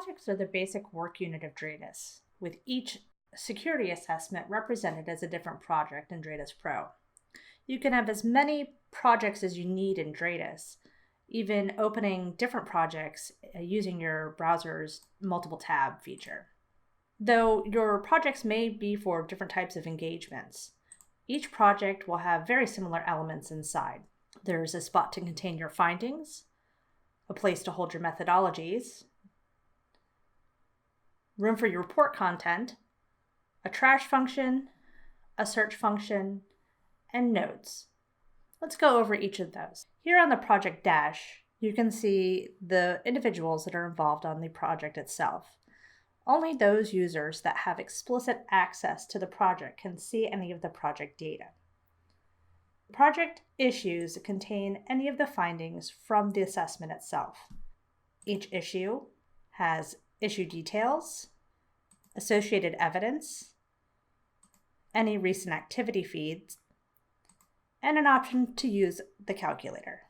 Projects are the basic work unit of Dradis, with each security assessment represented as a different project in Dradis Pro. You can have as many projects as you need in Dradis, even opening different projects using your browser's multiple tab feature. Though your projects may be for different types of engagements, each project will have very similar elements inside. There's a spot to contain your findings, a place to hold your methodologies, room for your report content, a trash function, a search function, and nodes. Let's go over each of those. Here on the project dash, you can see the individuals that are involved on the project itself. Only those users that have explicit access to the project can see any of the project data. Project issues contain any of the findings from the assessment itself. Each issue has issue details, associated evidence, any recent activity feeds, and an option to use the calculator.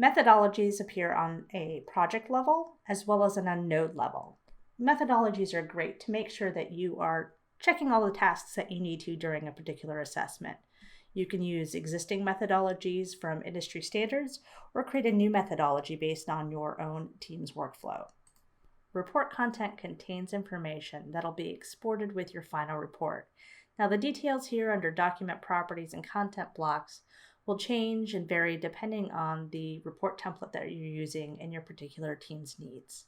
Methodologies appear on a project level as well as on a node level. Methodologies are great to make sure that you are checking all the tasks that you need to during a particular assessment. You can use existing methodologies from industry standards or create a new methodology based on your own team's workflow. Report content contains information that'll be exported with your final report. Now, the details here under document properties and content blocks will change and vary depending on the report template that you're using and your particular team's needs.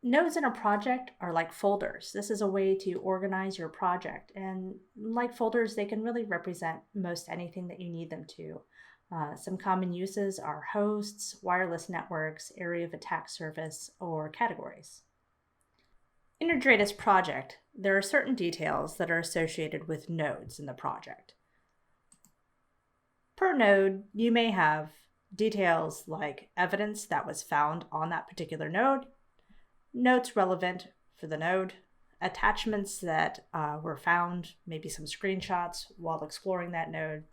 Nodes in a project are like folders. This is a way to organize your project, and like folders, they can really represent most anything that you need them to. Some common uses are hosts, wireless networks, area of attack surface, or categories. In your Dradis project, there are certain details that are associated with nodes in the project. Per node, you may have details like evidence that was found on that particular node, notes relevant for the node, attachments that were found, maybe some screenshots while exploring that node.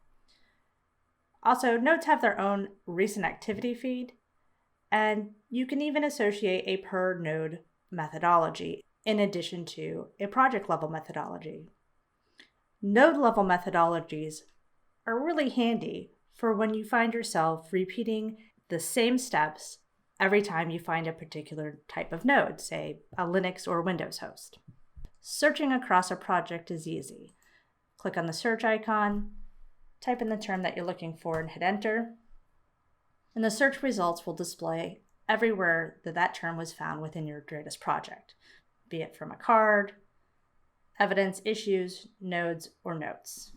Also, nodes have their own recent activity feed, and you can even associate a per node methodology in addition to a project level methodology. Node level methodologies are really handy for when you find yourself repeating the same steps every time you find a particular type of node, say a Linux or Windows host. Searching across a project is easy. Click on the search icon, type in the term that you're looking for and hit enter, and the search results will display everywhere that term was found within your Dradis project, be it from a card, evidence, issues, nodes, or notes.